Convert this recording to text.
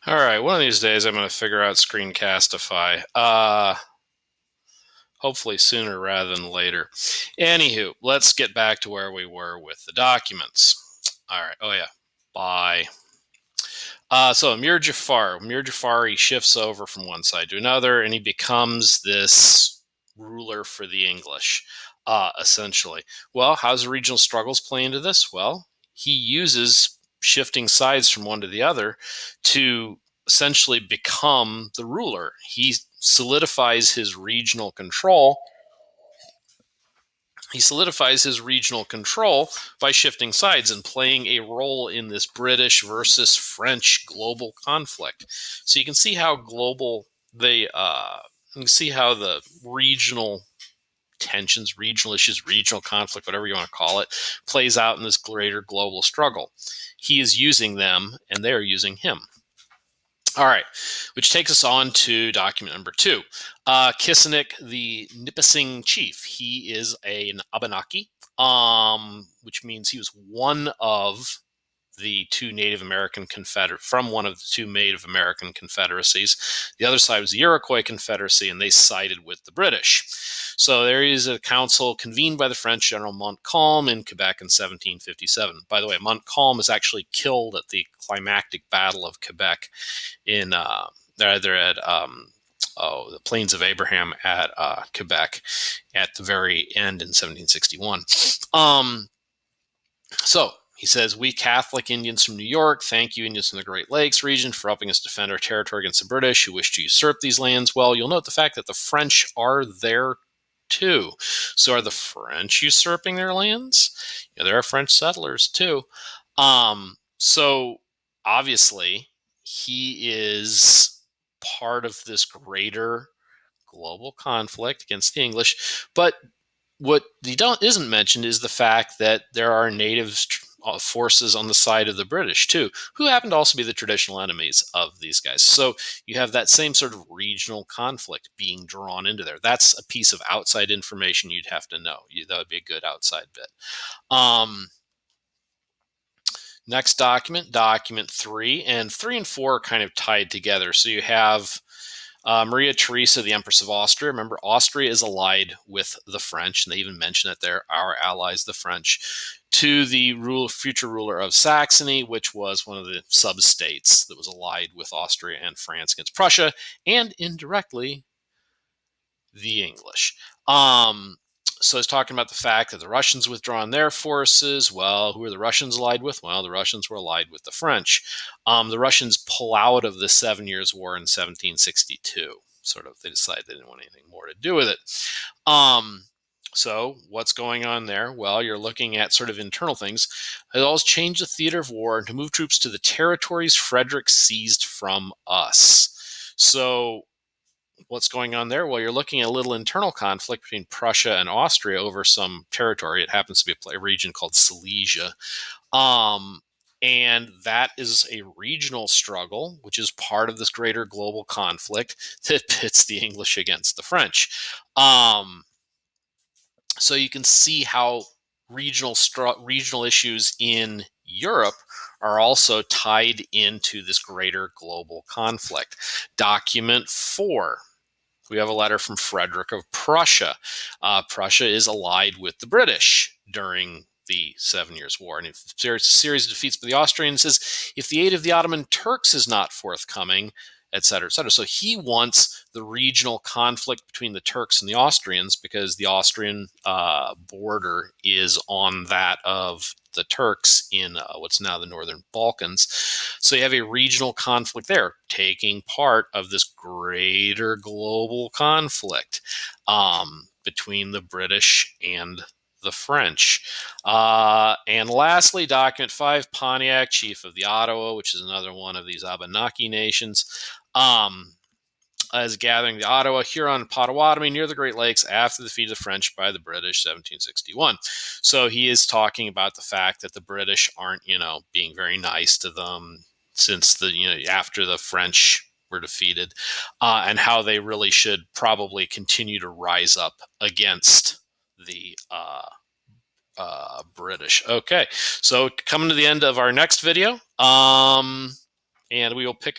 All right, one of these days I'm going to figure out Screencastify. Hopefully sooner rather than later. Anywho, let's get back to where we were with the documents. All right. Oh yeah. Bye. So Mir Jafar, he shifts over from one side to another, and he becomes this ruler for the English, essentially. Well, how's the regional struggles play into this? Well, he uses shifting sides from one to the other to essentially become the ruler. He solidifies his regional control by shifting sides and playing a role in this British versus French global conflict. So you can see how the regional tensions, regional issues, regional conflict, whatever you want to call it, plays out in this greater global struggle. He is using them, and they are using him. All right, which takes us on to document number 2. Kissinik, the Nipissing chief. He is an Abenaki, which means he was one of the two Native American from one of the two Native American confederacies. The other side was the Iroquois Confederacy, and they sided with the British. So there is a council convened by the French General Montcalm in Quebec in 1757. By the way, Montcalm is actually killed at the climactic Battle of Quebec in either at the Plains of Abraham at Quebec at the very end in 1761. So he says, "We Catholic Indians from New York thank you, Indians from the Great Lakes region, for helping us defend our territory against the British who wish to usurp these lands." Well, you'll note the fact that the French are there too. So are the French usurping their lands? Yeah, there are French settlers too. So obviously he is part of this greater global conflict against the English. But what isn't mentioned is the fact that there are native forces on the side of the British too, who happen to also be the traditional enemies of these guys. So you have that same sort of regional conflict being drawn into there. That's a piece of outside information you'd have to know. That would be a good outside bit. Next document, document 3, and 3 and 4 are kind of tied together. So you have Maria Theresa, the Empress of Austria. Remember, Austria is allied with the French, and they even mention that they're our allies, the French, to the future ruler of Saxony, which was one of the sub-states that was allied with Austria and France against Prussia, and indirectly the English. So it's talking about the fact that the Russians withdrawn their forces. Well, who are the Russians allied with? Well, the Russians were allied with the French. The Russians pull out of the 7 Years' War in 1762. Sort of, they decided they didn't want anything more to do with it. So what's going on there? Well, you're looking at sort of internal things. It always changed the theater of war to move troops to the territories Frederick seized from us. So what's going on there? Well, you're looking at a little internal conflict between Prussia and Austria over some territory. It happens to be a region called Silesia. And that is a regional struggle, which is part of this greater global conflict that pits the English against the French. So you can see how regional issues in Europe are also tied into this greater global conflict. Document 4. We have a letter from Frederick of Prussia. Prussia is allied with the British during the 7 Years' War. And if there's a series of defeats by the Austrians, says if the aid of the Ottoman Turks is not forthcoming, etc., etc. So he wants the regional conflict between the Turks and the Austrians because the Austrian border is on that of the Turks in what's now the Northern Balkans. So you have a regional conflict there taking part of this greater global conflict between the British and the French. And lastly, document 5, Pontiac, chief of the Ottawa, which is another one of these Abenaki nations, as gathering the Ottawa, Huron, and Potawatomi near the Great Lakes after the defeat of the French by the British, 1761. So he is talking about the fact that the British aren't, being very nice to them since after the French were defeated, and how they really should probably continue to rise up against the British. Okay, so coming to the end of our next video, and we will pick up